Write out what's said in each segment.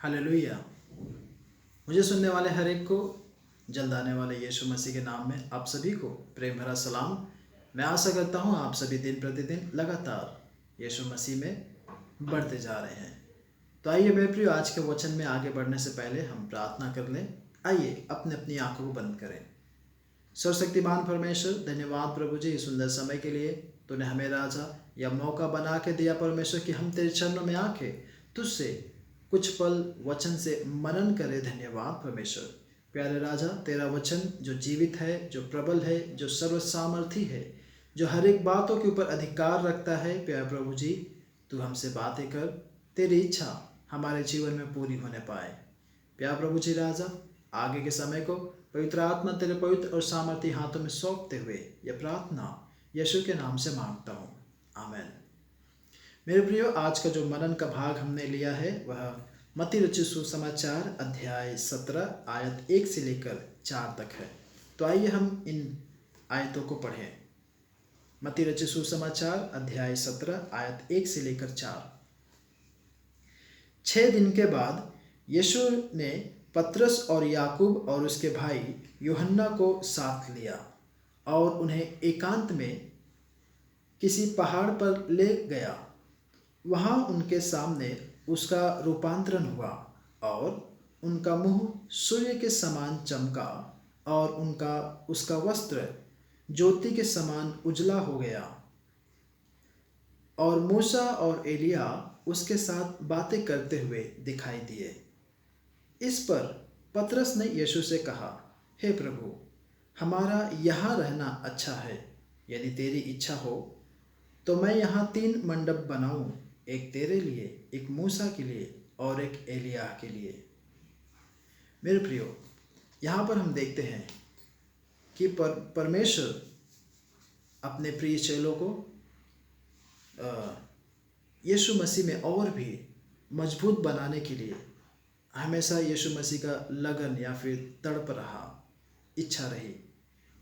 Hallelujah. मुझे सुनने वाले हर एक को जल्द आने वाले यीशु मसीह के नाम में आप सभी को प्रेम भरा सलाम। मैं आशा करता हूँ आप सभी दिन प्रतिदिन लगातार यीशु मसीह में बढ़ते जा रहे हैं। तो आइए मेरे प्रियो, आज के वचन में आगे बढ़ने से पहले हम प्रार्थना कर लें। आइए अपने अपनी आंखों को बंद करें। सर्वशक्तिमान परमेश्वर, धन्यवाद प्रभु जी इस सुंदर समय के लिए। तूने हमें राजा यह मौका बना के दिया परमेश्वर कि हम तेरे चरणों में आके तुझसे कुछ पल वचन से मनन करें। धन्यवाद परमेश्वर। प्यारे राजा, तेरा वचन जो जीवित है, जो प्रबल है, जो सर्व सामर्थी है, जो हर एक बातों के ऊपर अधिकार रखता है। प्यारे प्रभु जी, तू हमसे बातें कर, तेरी इच्छा हमारे जीवन में पूरी होने पाए। प्यारे प्रभु जी राजा, आगे के समय को पवित्र आत्मा तेरे पवित्र और सामर्थी हाथों में सौंपते हुए यह प्रार्थना यीशु के नाम से मांगता हूँ, आमेन। मेरे प्रियो, आज का जो मनन का भाग हमने लिया है वह मत्ती रचित सुसमाचार अध्याय 17 आयत 1 से लेकर 4 तक है। तो आइए हम इन आयतों को पढ़ें। मत्ती रचित सुसमाचार अध्याय 17 आयत 1 से लेकर 4। 6 दिन के बाद यीशु ने पतरस और याकूब और उसके भाई यूहन्ना को साथ लिया और उन्हें एकांत में किसी पहाड़ पर ले गया। वहाँ उनके सामने उसका रूपांतरण हुआ और उनका मुंह सूर्य के समान चमका और उसका वस्त्र ज्योति के समान उजला हो गया। और मूसा और एलिया उसके साथ बातें करते हुए दिखाई दिए। इस पर पतरस ने यीशु से कहा, हे प्रभु, हमारा यहाँ रहना अच्छा है। यदि तेरी इच्छा हो तो मैं यहाँ 3 मंडप बनाऊं, एक तेरे लिए, एक मूसा के लिए और एक एलिया के लिए। मेरे प्रियो, यहाँ पर हम देखते हैं कि परमेश्वर अपने प्रिय चेलों को यीशु मसीह में और भी मजबूत बनाने के लिए हमेशा यीशु मसीह का लगन या फिर तड़प रहा, इच्छा रही।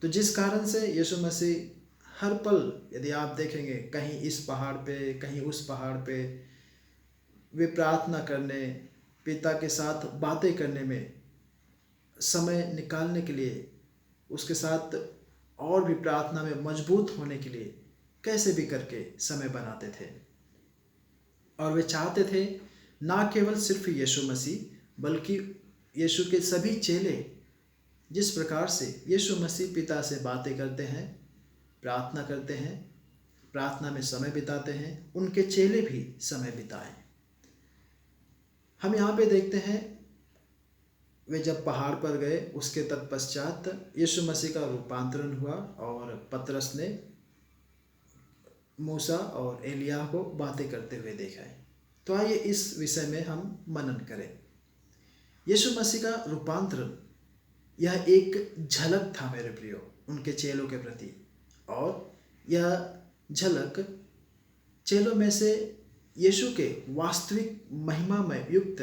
तो जिस कारण से यीशु मसीह हर पल, यदि आप देखेंगे, कहीं इस पहाड़ पे, कहीं उस पहाड़ पे, वे प्रार्थना करने, पिता के साथ बातें करने में समय निकालने के लिए, उसके साथ और भी प्रार्थना में मजबूत होने के लिए कैसे भी करके समय बनाते थे। और वे चाहते थे ना केवल सिर्फ यीशु मसीह बल्कि यीशु के सभी चेले जिस प्रकार से यीशु मसीह पिता से बातें करते हैं, प्रार्थना करते हैं, प्रार्थना में समय बिताते हैं, उनके चेले भी समय बिताएं। हम यहाँ पे देखते हैं वे जब पहाड़ पर गए, उसके तत्पश्चात यीशु मसीह का रूपांतरण हुआ और पतरस ने मूसा और एलिया को बातें करते हुए देखा है। तो आइए इस विषय में हम मनन करें। यीशु मसीह का रूपांतरण यह एक झलक था मेरे प्रियो उनके चेलों के प्रति, और यह झलक चेलों में से यीशु के वास्तविक महिमा में युक्त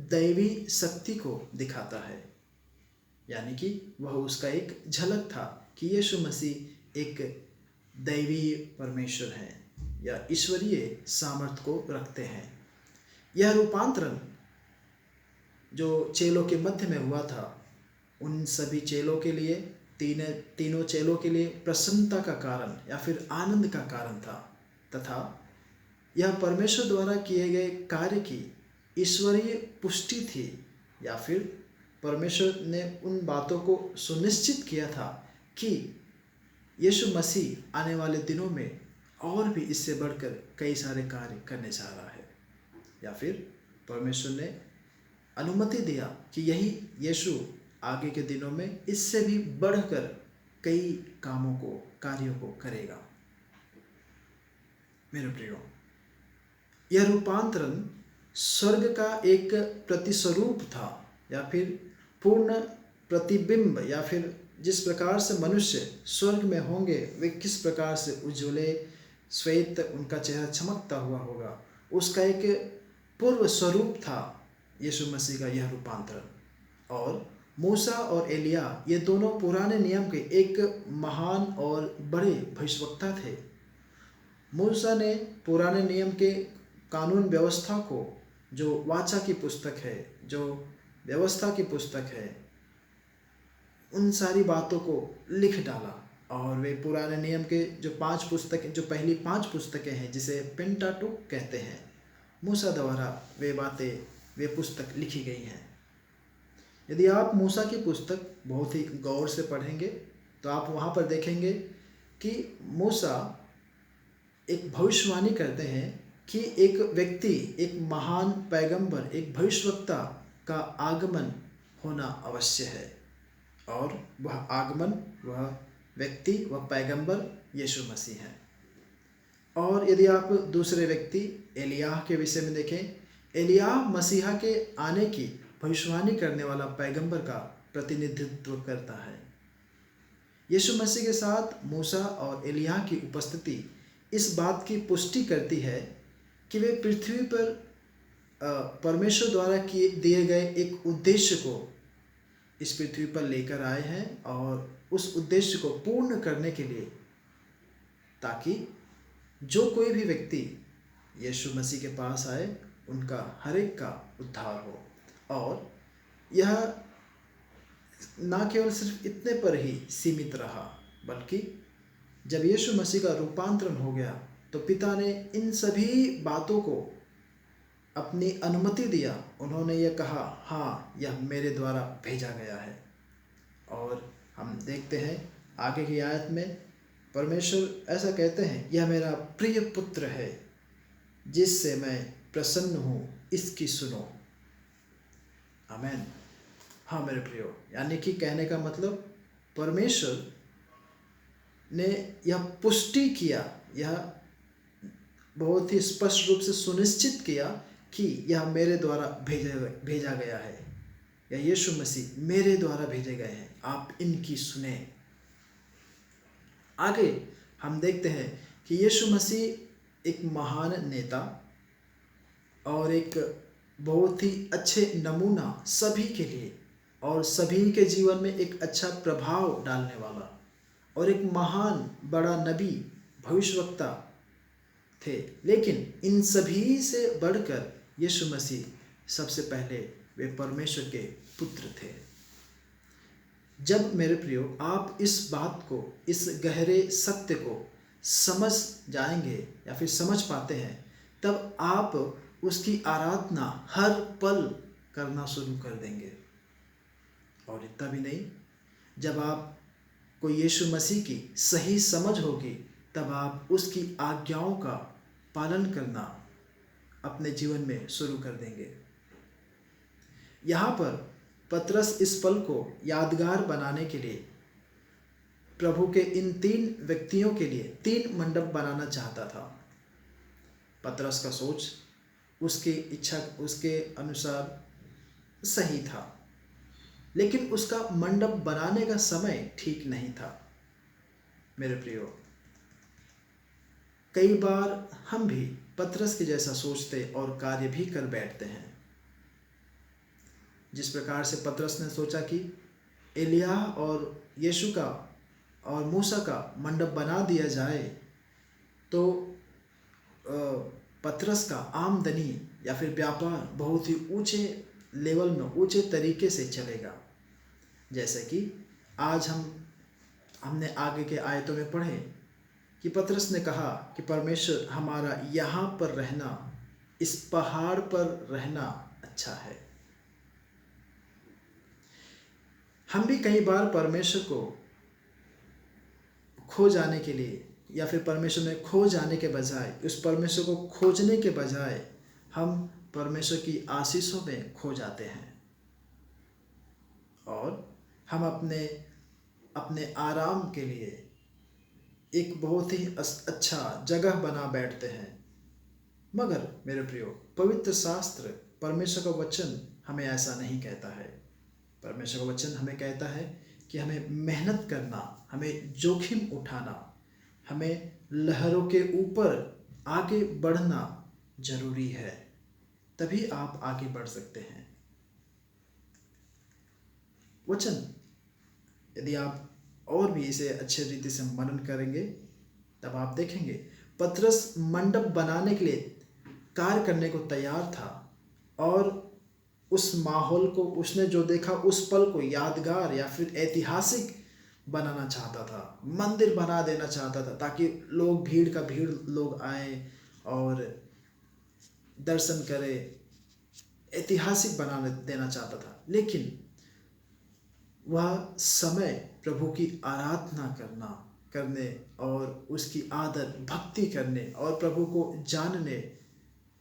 दैवी शक्ति को दिखाता है। यानी कि वह उसका एक झलक था कि यीशु मसीह एक दैवी परमेश्वर हैं या ईश्वरीय सामर्थ्य को रखते हैं। यह रूपांतरण जो चेलों के मध्य में हुआ था, उन सभी चेलों के लिए, तीनों चेलों के लिए प्रसन्नता का कारण या फिर आनंद का कारण था, तथा यह परमेश्वर द्वारा किए गए कार्य की ईश्वरीय पुष्टि थी, या फिर परमेश्वर ने उन बातों को सुनिश्चित किया था कि यीशु मसीह आने वाले दिनों में और भी इससे बढ़कर कई सारे कार्य करने जा रहा है, या फिर परमेश्वर ने अनुमति दिया कि यही यीशु आगे के दिनों में इससे भी बढ़कर कई कामों को, कार्यों को करेगा। मेरे प्रियो, यह रूपांतरण स्वर्ग का एक प्रतिस्वरूप था या फिर पूर्ण प्रतिबिंब, या फिर जिस प्रकार से मनुष्य स्वर्ग में होंगे वे किस प्रकार से उज्ज्वले श्वेत उनका चेहरा चमकता हुआ होगा, उसका एक पूर्व स्वरूप था यीशु मसीह का यह रूपांतरण। और मूसा और एलिया ये दोनों पुराने नियम के एक महान और बड़े भविष्यवक्ता थे। मूसा ने पुराने नियम के कानून व्यवस्था को जो वाचा की पुस्तक है, जो व्यवस्था की पुस्तक है, उन सारी बातों को लिख डाला। और वे पुराने नियम के जो 5 पुस्तकें, जो पहली 5 पुस्तकें हैं जिसे पेंटाटुक कहते हैं, मूसा द्वारा वे बातें, वे पुस्तक लिखी गई हैं। यदि आप मूसा की पुस्तक बहुत ही गौर से पढ़ेंगे तो आप वहाँ पर देखेंगे कि मूसा एक भविष्यवाणी करते हैं कि एक व्यक्ति, एक महान पैगंबर, एक भविष्यवक्ता का आगमन होना अवश्य है। और वह आगमन, वह व्यक्ति, वह पैगंबर यीशु मसीह है। और यदि आप दूसरे व्यक्ति एलियाह के विषय में देखें, एलियाह मसीहा के आने की भविष्यवाणी करने वाला पैगंबर का प्रतिनिधित्व करता है। यीशु मसीह के साथ मूसा और एलियाह की उपस्थिति इस बात की पुष्टि करती है कि वे पृथ्वी पर परमेश्वर द्वारा दिए गए एक उद्देश्य को इस पृथ्वी पर लेकर आए हैं, और उस उद्देश्य को पूर्ण करने के लिए, ताकि जो कोई भी व्यक्ति यीशु मसीह के पास आए उनका हर एक का उद्धार हो। और यह ना केवल सिर्फ इतने पर ही सीमित रहा, बल्कि जब यीशु मसीह का रूपांतरण हो गया तो पिता ने इन सभी बातों को अपनी अनुमति दिया। उन्होंने यह कहा, हाँ, यह मेरे द्वारा भेजा गया है। और हम देखते हैं आगे की आयत में परमेश्वर ऐसा कहते हैं, यह मेरा प्रिय पुत्र है जिससे मैं प्रसन्न हूँ, इसकी सुनो। आमीन। हाँ मेरे प्रियो, यानी कि कहने का मतलब परमेश्वर ने यह पुष्टि किया, यह बहुत ही स्पष्ट रूप से सुनिश्चित किया कि यह मेरे द्वारा भेजा गया है, या यीशु मसीह मेरे द्वारा भेजे गए हैं, आप इनकी सुने। आगे हम देखते हैं कि यीशु मसीह एक महान नेता और एक बहुत ही अच्छे नमूना सभी के लिए, और सभी के जीवन में एक अच्छा प्रभाव डालने वाला, और एक महान बड़ा नबी, भविष्यवक्ता थे। लेकिन इन सभी से बढ़कर यीशु मसीह सबसे पहले वे परमेश्वर के पुत्र थे। जब मेरे प्रियो आप इस बात को, इस गहरे सत्य को समझ जाएंगे या फिर समझ पाते हैं, तब आप उसकी आराधना हर पल करना शुरू कर देंगे। और इतना भी नहीं, जब आप को यीशु मसीह की सही समझ होगी, तब आप उसकी आज्ञाओं का पालन करना अपने जीवन में शुरू कर देंगे। यहाँ पर पतरस इस पल को यादगार बनाने के लिए प्रभु के इन 3 व्यक्तियों के लिए 3 मंडप बनाना चाहता था। पतरस का सोच उसकी इच्छा, उसके अनुसार सही था, लेकिन उसका मंडप बनाने का समय ठीक नहीं था। मेरे प्रियो, कई बार हम भी पतरस के जैसा सोचते और कार्य भी कर बैठते हैं। जिस प्रकार से पतरस ने सोचा कि एलियाह और यीशु का और मूसा का मंडप बना दिया जाए तो पतरस का आमदनी या फिर व्यापार बहुत ही ऊंचे लेवल में, ऊंचे तरीके से चलेगा। जैसे कि आज हमने आगे के आयतों में पढ़े कि पतरस ने कहा कि परमेश्वर, हमारा यहाँ पर रहना, इस पहाड़ पर रहना अच्छा है। हम भी कई बार परमेश्वर को खो जाने के लिए या फिर परमेश्वर में खो जाने के बजाय, उस परमेश्वर को खोजने के बजाय हम परमेश्वर की आशीषों में खो जाते हैं, और हम अपने आराम के लिए एक बहुत ही अच्छा जगह बना बैठते हैं। मगर मेरे प्रियो, पवित्र शास्त्र, परमेश्वर का वचन हमें ऐसा नहीं कहता है। परमेश्वर का वचन हमें कहता है कि हमें मेहनत करना, हमें जोखिम उठाना, हमें लहरों के ऊपर आगे बढ़ना जरूरी है, तभी आप आगे बढ़ सकते हैं। वचन यदि आप और भी इसे अच्छे रीति से मनन करेंगे, तब आप देखेंगे पतरस मंडप बनाने के लिए कार्य करने को तैयार था, और उस माहौल को, उसने जो देखा उस पल को यादगार या फिर ऐतिहासिक बनाना चाहता था, मंदिर बना देना चाहता था, ताकि लोग भीड़ का भीड़ लोग आए और दर्शन करें, ऐतिहासिक बना देना चाहता था। लेकिन वह समय प्रभु की आराधना करने और उसकी आदर भक्ति करने और प्रभु को जानने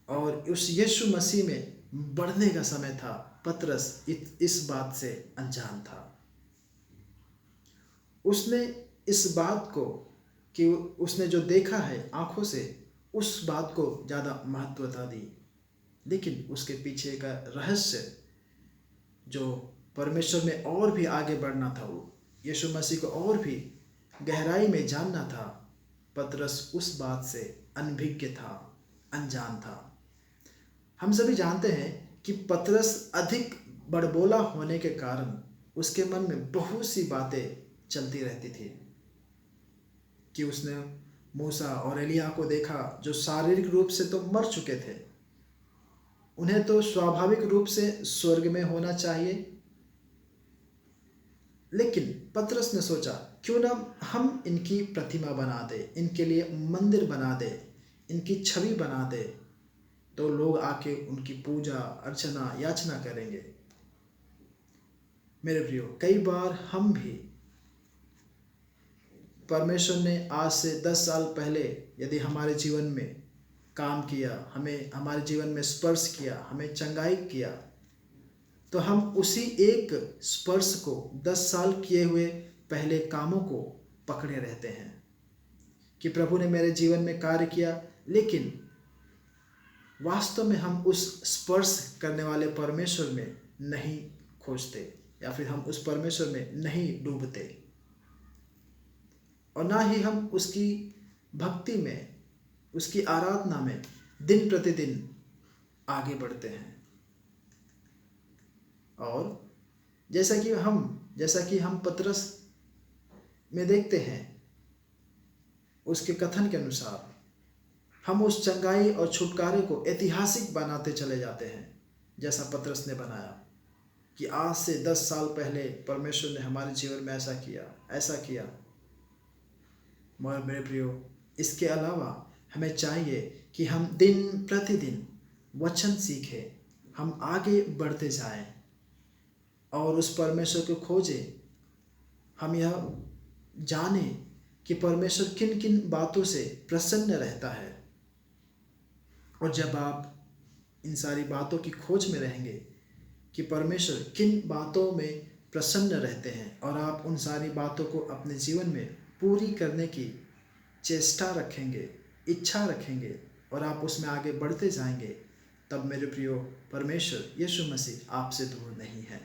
और उस यीशु मसीह में बढ़ने का समय था। पतरस इस बात से अनजान था। उसने इस बात को कि उसने जो देखा है आंखों से, उस बात को ज़्यादा महत्वता दी। लेकिन उसके पीछे का रहस्य जो परमेश्वर में और भी आगे बढ़ना था, वो यीशु मसीह को और भी गहराई में जानना था, पतरस उस बात से अनभिज्ञ था, अनजान था। हम सभी जानते हैं कि पतरस अधिक बड़बोला होने के कारण उसके मन में बहुत सी बातें चलती रहती थी कि उसने मूसा और एलिया को देखा, जो शारीरिक रूप से तो मर चुके थे, उन्हें तो स्वाभाविक रूप से स्वर्ग में होना चाहिए। लेकिन पतरस ने सोचा, क्यों ना हम इनकी प्रतिमा बना दे, इनके लिए मंदिर बना दे, इनकी छवि बना दे, तो लोग आके उनकी पूजा अर्चना याचना करेंगे। मेरे प्रियो, कई बार हम भी, परमेश्वर ने आज से 10 साल पहले यदि हमारे जीवन में काम किया, हमें हमारे जीवन में स्पर्श किया, हमें चंगाई किया, तो हम उसी एक स्पर्श को 10 साल किए हुए पहले कामों को पकड़े रहते हैं कि प्रभु ने मेरे जीवन में कार्य किया। लेकिन वास्तव में हम उस स्पर्श करने वाले परमेश्वर में नहीं खोजते, या फिर हम उस परमेश्वर में नहीं डूबते, और ना ही हम उसकी भक्ति में, उसकी आराधना में दिन प्रतिदिन आगे बढ़ते हैं। और जैसा कि हम पतरस में देखते हैं, उसके कथन के अनुसार हम उस चंगाई और छुटकारे को ऐतिहासिक बनाते चले जाते हैं, जैसा पतरस ने बनाया कि आज से 10 साल पहले परमेश्वर ने हमारे जीवन में ऐसा किया। मगर मेरे प्रियो, इसके अलावा हमें चाहिए कि हम दिन प्रतिदिन वचन सीखें, हम आगे बढ़ते जाएं और उस परमेश्वर को खोजें। हम यह जानें कि परमेश्वर किन किन बातों से प्रसन्न रहता है, और जब आप इन सारी बातों की खोज में रहेंगे कि परमेश्वर किन बातों में प्रसन्न रहते हैं, और आप उन सारी बातों को अपने जीवन में पूरी करने की चेष्टा रखेंगे, इच्छा रखेंगे, और आप उसमें आगे बढ़ते जाएंगे, तब मेरे प्रियो, परमेश्वर यीशु मसीह आपसे दूर नहीं है।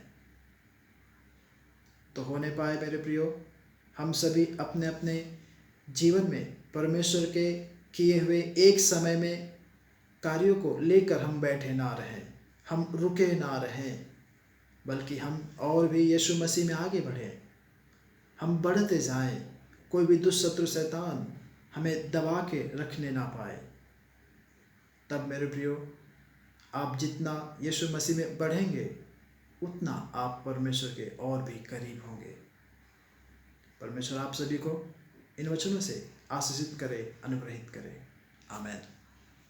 तो होने पाए मेरे प्रियो, हम सभी अपने अपने जीवन में परमेश्वर के किए हुए एक समय में कार्यों को लेकर हम बैठे ना रहें, हम रुके ना रहें, बल्कि हम और भी यीशु मसीह में आगे बढ़ें, हम बढ़ते जाएं। कोई भी दुष्शत्रु शैतान हमें दबा के रखने ना पाए। तब मेरे प्रियो, आप जितना यीशु मसीह में बढ़ेंगे, उतना आप परमेश्वर के और भी करीब होंगे। परमेश्वर आप सभी को इन वचनों से आशीषित करे, अनुग्रहित करे। आमीन।